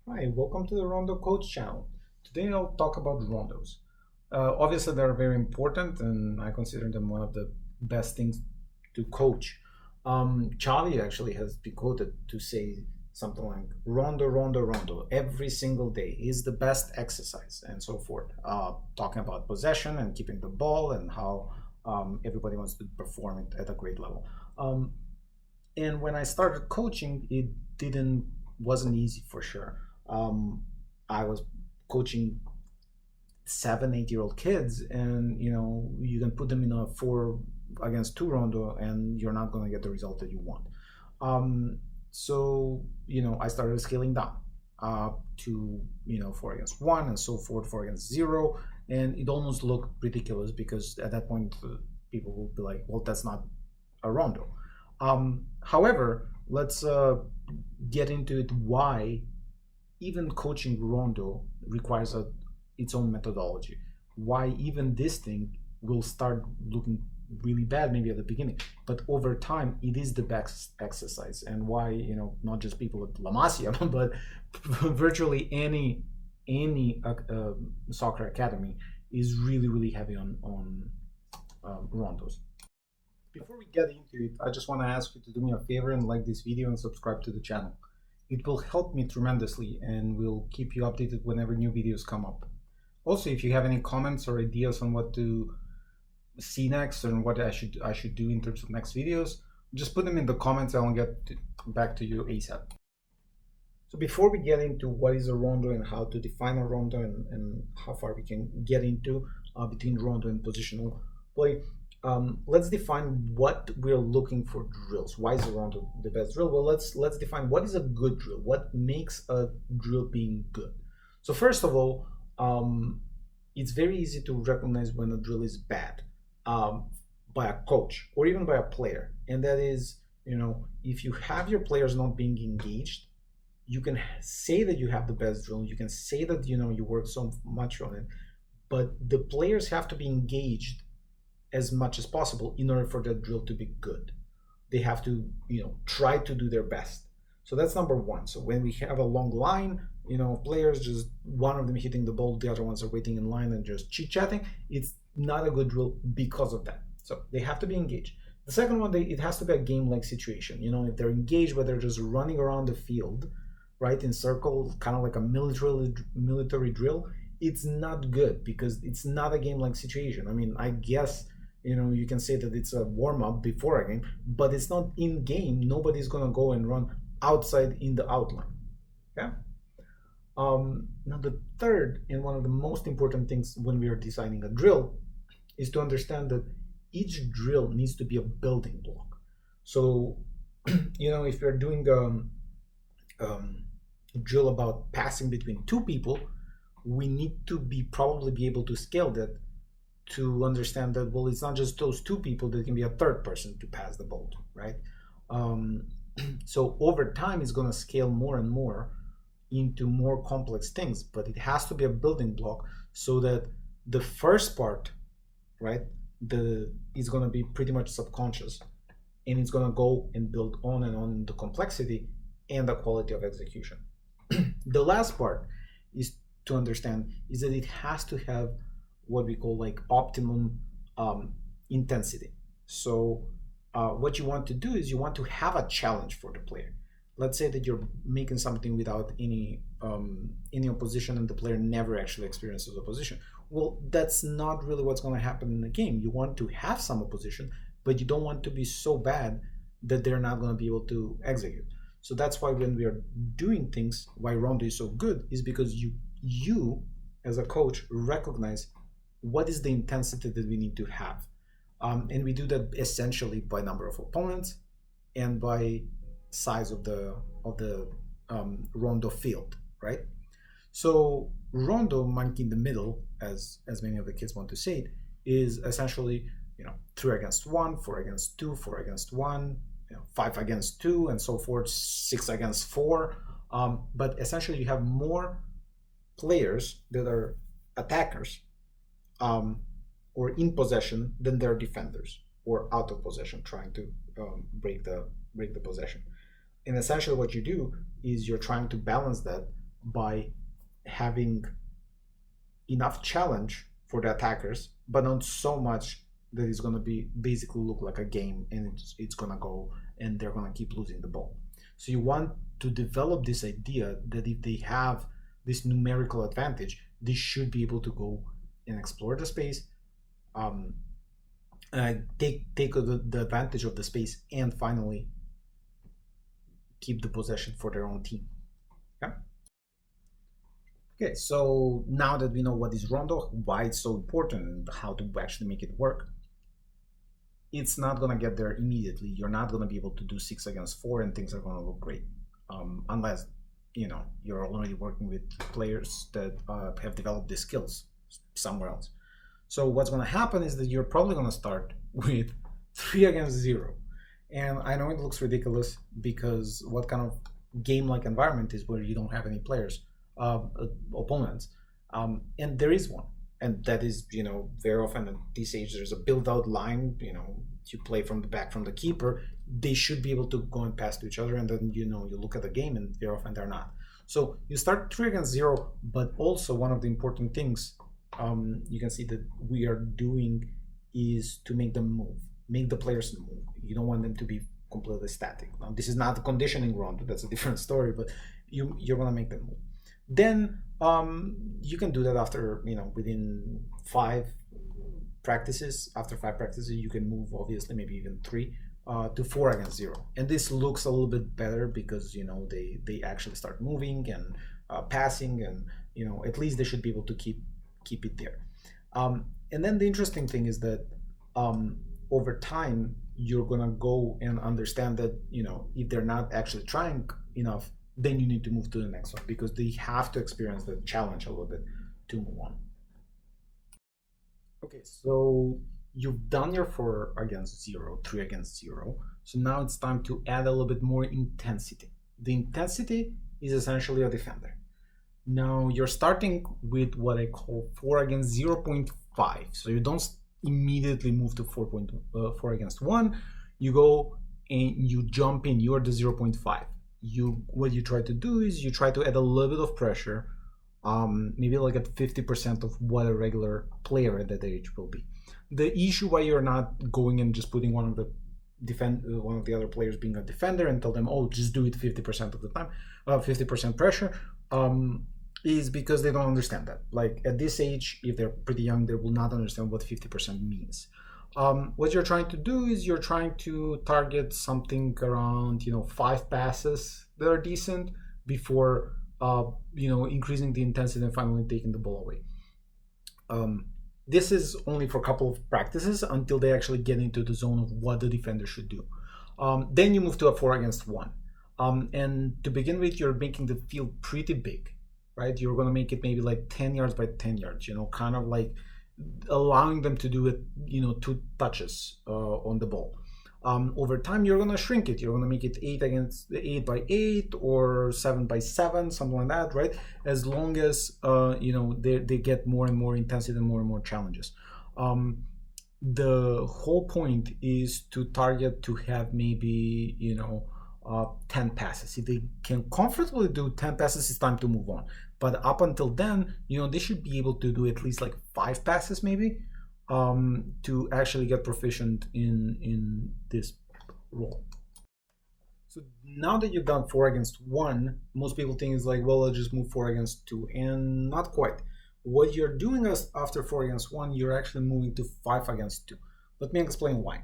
Hi, welcome to the Rondo Coach channel. Today I'll talk about rondos. Obviously, they're very important, and I consider them one of the best things to coach. Charlie actually has been quoted to say something like "Rondo, Rondo, Rondo" every single day is the best exercise, and so forth. Talking about possession and keeping the ball, and how everybody wants to perform it at a great level. And when I started coaching, it didn't wasn't easy for sure. I was coaching 7, 8 year old kids, and you can put them in a 4 against 2 rondo, and you're not going to get the result that you want. So I started scaling down to 4 against 1 and so forth, 4 against 0, and it almost looked ridiculous because at that point people will be like, well, that's not a rondo. However, let's get into it. Why even coaching rondo requires its own methodology. Why even this thing will start looking really bad maybe at the beginning, but over time it is the best exercise. And why not just people at La Masia, but virtually any soccer academy is really heavy on rondos. Before we get into it, I just want to ask you to do me a favor and like this video and subscribe to the channel. It will help me tremendously and will keep you updated whenever new videos come up. Also, if you have any comments or ideas on what to see next and what I should do in terms of next videos, just put them in the comments and I'll get back to you ASAP. So before we get into what is a rondo and how to define a rondo and how far we can get into between rondo and positional play, let's define what we're looking for drills. Why is a rondo the best drill? Well, let's define what is a good drill. What makes a drill being good? So first of all, it's very easy to recognize when a drill is bad by a coach or even by a player, and that is, if you have your players not being engaged, you can say that you have the best drill. You can say that you work so much on it, but the players have to be engaged as much as possible in order for that drill to be good. They have to try to do their best. So that's number one. So when we have a long line players, just one of them hitting the ball, the other ones are waiting in line and just chit-chatting, it's not a good drill because of that. So they have to be engaged. The second one, it has to be a game-like situation. If they're engaged, but they're just running around the field, right, in circle, kind of like a military drill, it's not good because it's not a game-like situation. I mean, I guess you can say that it's a warm-up before a game, but it's not in game. Nobody's gonna go and run outside in the outline. Okay. Now the third and one of the most important things when we are designing a drill is to understand that each drill needs to be a building block. So if you're doing a drill about passing between 2 people, we need to probably be able to scale that to understand that, well, it's not just those 2 people, there can be a third person to pass the ball to, right? So over time it's going to scale more and more into more complex things, but it has to be a building block so that the first part, right, is going to be pretty much subconscious, and it's going to go and build on and on the complexity and the quality of execution. The last part is to understand is that it has to have what we call like optimum intensity. So what you want to do is you want to have a challenge for the player. Let's say that you're making something without any opposition and the player never actually experiences opposition. Well, that's not really what's going to happen in the game. You want to have some opposition, but you don't want to be so bad that they're not going to be able to execute. So that's why when we are doing things, why Rondo is so good is because you as a coach recognize what is the intensity that we need to have, and we do that essentially by number of opponents and by size of the rondo field, right? So rondo, monkey in the middle, as many of the kids want to say it, is essentially 3 against 1, 4 against 2, 4 against 1, 5 against 2, and so forth, 6 against 4. But essentially you have more players that are attackers or in possession than their defenders, or out of possession trying to break the possession. And essentially what you do is you're trying to balance that by having enough challenge for the attackers, but not so much that it's going to be basically look like a game, and it's going to go and they're going to keep losing the ball. So you want to develop this idea that if they have this numerical advantage, they should be able to go and explore the space, take the advantage of the space, and finally keep the possession for their own team. Yeah. Okay, so now that we know what is Rondo, why it's so important, and how to actually make it work, it's not going to get there immediately. You're not going to be able to do 6 against 4 and things are going to look great, unless you're already working with players that have developed these skills somewhere else. So what's going to happen is that you're probably going to start with 3 against 0. And I know it looks ridiculous, because what kind of game-like environment is where you don't have any players, opponents, and there is one, and that is, very often at this age there's a build-out line. You play from the back from the keeper, they should be able to go and pass to each other, and then you look at the game, and very often they're not. So you start 3 against 0, but also one of the important things you can see that we are doing is to make them move, make the players move. You don't want them to be completely static. Now, this is not a conditioning round, that's a different story, but you're going to make them move. Then you can do that after, within 5 practices. After 5 practices, you can move, obviously, maybe even 3 to 4 against 0. And this looks a little bit better because, they actually start moving and passing, and, at least they should be able to keep it there. And then the interesting thing is that over time, you're going to go and understand that, if they're not actually trying enough, then you need to move to the next one, because they have to experience the challenge a little bit to move on. Okay, so you've done your 4 against 0, 3 against 0. So now it's time to add a little bit more intensity. The intensity is essentially a defender. Now you're starting with what I call 4 against 0.5. So you don't immediately move to 4 against 1. You go and you jump in, you're the 0.5. What you try to do is you try to add a little bit of pressure, maybe like at 50% of what a regular player at that age will be. The issue why you're not going and just putting one of the other players being a defender and tell them, oh, just do it 50% of the time, 50% pressure, is because they don't understand that. Like at this age, if they're pretty young, they will not understand what 50% means. What you're trying to do is you're trying to target something around 5 passes that are decent before increasing the intensity and finally taking the ball away. This is only for a couple of practices until they actually get into the zone of what the defender should do. Then you move to a 4 against 1. And to begin with, you're making the field pretty big, right? You're going to make it maybe like 10 yards by 10 yards, kind of like allowing them to do it, 2 touches on the ball. Over time, you're going to shrink it. You're going to make it 8 by 8 or 7 by 7, something like that, right? As long as, they get more and more intensity and more challenges. The whole point is to target to have maybe, 10 passes. If they can comfortably do 10 passes, it's time to move on. But up until then, they should be able to do at least like 5 passes maybe, to actually get proficient in this role. So now that you've done 4 against 1, most people think it's like, well, I'll just move 4 against 2, and not quite. What you're doing after 4 against 1, you're actually moving to 5 against 2. Let me explain why.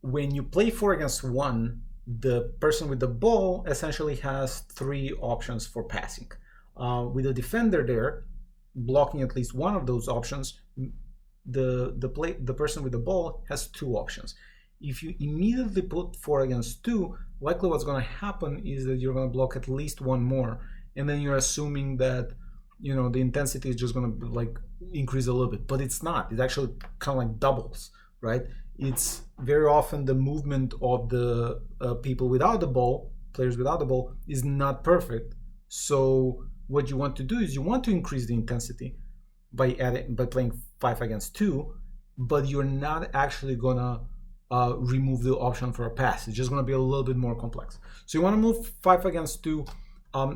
When you play 4 against 1, the person with the ball essentially has 3 options for passing. With a defender there, blocking at least one of those options, the person with the ball has 2 options. If you immediately put 4 against 2, likely what's going to happen is that you're going to block at least one more, and then you're assuming that the intensity is just going to like increase a little bit, but it's not. It actually kind of like doubles, right? It's very often the movement of the people without the ball, players without the ball, is not perfect. So what you want to do is you want to increase the intensity by playing 5 against 2, but you're not actually gonna remove the option for a pass. It's just gonna be a little bit more complex. So you want to move 5 against 2.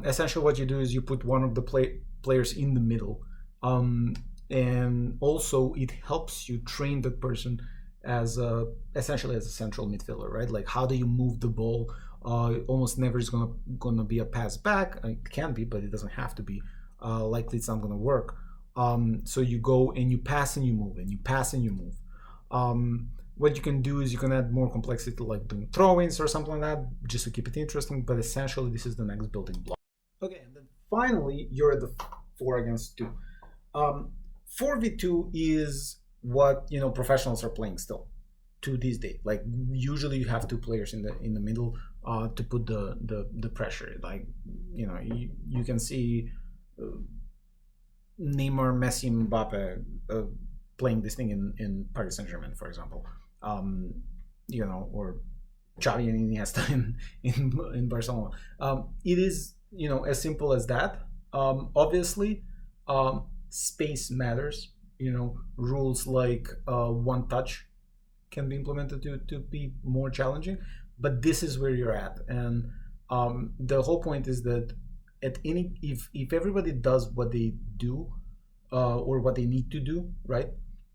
Essentially what you do is you put one of the players in the middle, um, and also it helps you train that person as essentially as a central midfielder, right? Like how do you move the ball? Almost never is gonna be a pass back. It can be, but it doesn't have to be. Likely it's not gonna work. So you go and you pass and you move, and you pass and you move. What you can do is you can add more complexity, like doing throw-ins or something like that, just to keep it interesting. But essentially, this is the next building block. Okay, and then finally, you're at the 4 against 2. 4v2 is what professionals are playing still to this day. Like usually, you have 2 players in the middle to put the pressure. Like you can see Neymar, Messi, Mbappe playing this thing in Paris Saint-Germain, for example. Or Xavi and Iniesta in Barcelona. It is as simple as that. Obviously, space matters. Rules like one touch can be implemented to be more challenging, but this is where you're at, and the whole point is that if everybody does what they do or what they need to do, right?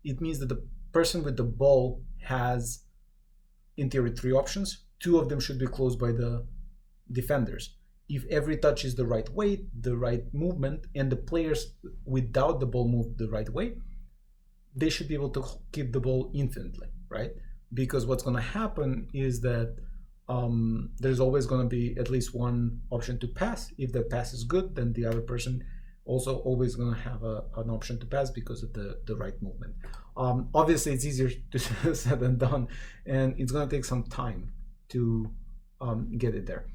It means that the person with the ball has, in theory, 3 options. 2 of them should be closed by the defenders. If every touch is the right way, the right movement, and the players without the ball move the right way, they should be able to keep the ball infinitely, right? Because what's going to happen is that there's always going to be at least one option to pass. If the pass is good, then the other person also always going to have an option to pass because of the right movement. Obviously, it's easier to said than done, and it's going to take some time to get it there.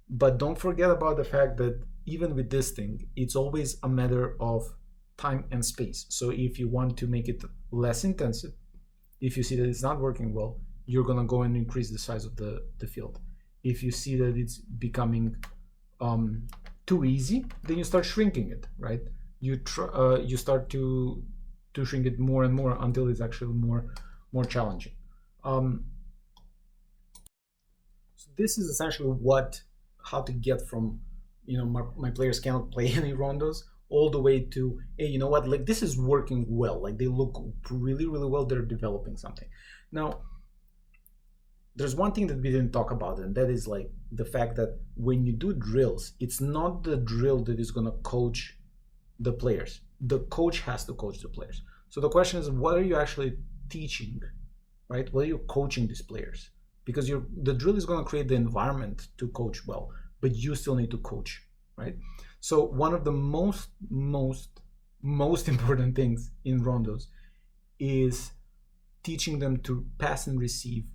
But don't forget about the fact that even with this thing, it's always a matter of time and space. So if you want to make it less intensive, if you see that it's not working well, you're going to go and increase the size of the field. If you see that it's becoming too easy, then you start shrinking it, right? You start to shrink it more and more until it's actually more challenging. So this is essentially how to get from my players cannot play any rondos all the way to, hey, you know what, like this is working well, like they look really well, they're developing something. Now there's one thing that we didn't talk about, and that is like the fact that when you do drills, it's not the drill that is going to coach the players. The coach has to coach the players. So the question is, what are you actually teaching, right? What are you coaching these players? Because the drill is going to create the environment to coach well, but you still need to coach, right? So one of the most important things in rondos is teaching them to pass and receive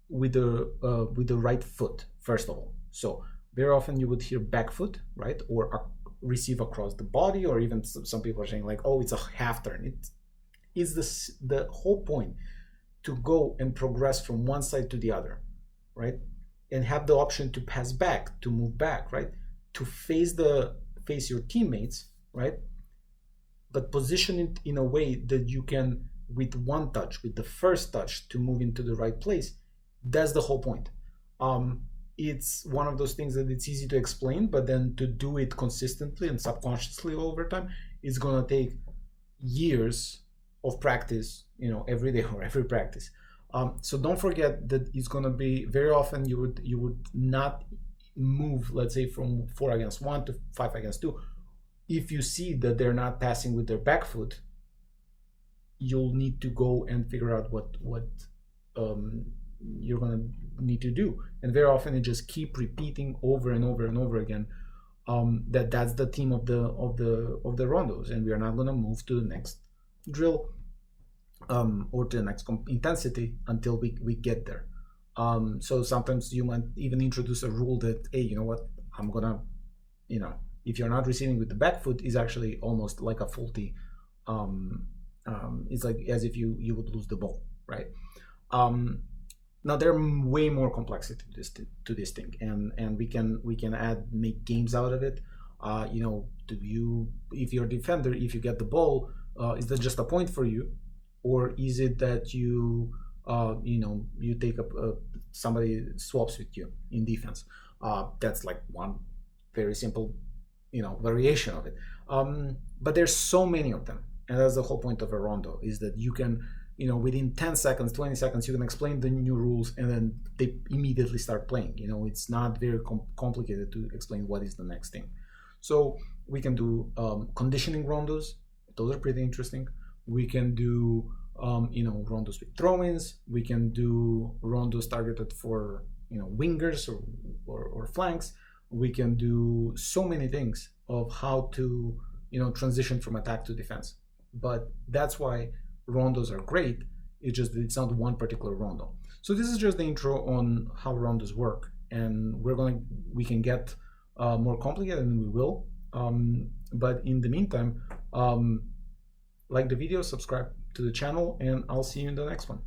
with the right foot, first of all. So very often you would hear back foot, right? Or receive across the body, or even some people are saying like, oh, it's a half turn. It is the whole point to go and progress from one side to the other, right? And have the option to pass back, to move back, right? To face your teammates, right? But position it in a way that you can, with one touch, with the first touch, to move into the right place. That's the whole point. It's one of those things that it's easy to explain, but then to do it consistently and subconsciously over time, it's gonna take years of practice, every day or every practice. So don't forget that it's gonna be very often you would not move, let's say, from 4 against 1 to 5 against 2. If you see that they're not passing with their back foot, you'll need to go and figure out what you're gonna need to do. And very often you just keep repeating over and over and over again that's the theme of the rondos, and we are not gonna move to the next drill or to the next intensity until we get there. So sometimes you might even introduce a rule that, hey, you know what, I'm gonna, if you're not receiving with the back foot, is actually almost like a faulty. It's like as if you would lose the ball, right? Now there are way more complexity to this thing, and we can make games out of it. If you're a defender, if you get the ball, is that just a point for you, or is it that you take up somebody swaps with you in defense? That's like one very simple, variation of it. But there's so many of them, and that's the whole point of a rondo, is that you can, within 10 seconds, 20 seconds, you can explain the new rules, and then they immediately start playing. It's not very complicated to explain what is the next thing. So we can do conditioning rondos. Those are pretty interesting. We can do rondos with throw-ins. We can do rondos targeted for wingers or flanks. We can do so many things of how to transition from attack to defense. But that's why rondos are great. It's just that it's not one particular rondo. So this is just the intro on how rondos work, and we can get more complicated, and we will. But in the meantime, like the video, subscribe to the channel, and I'll see you in the next one.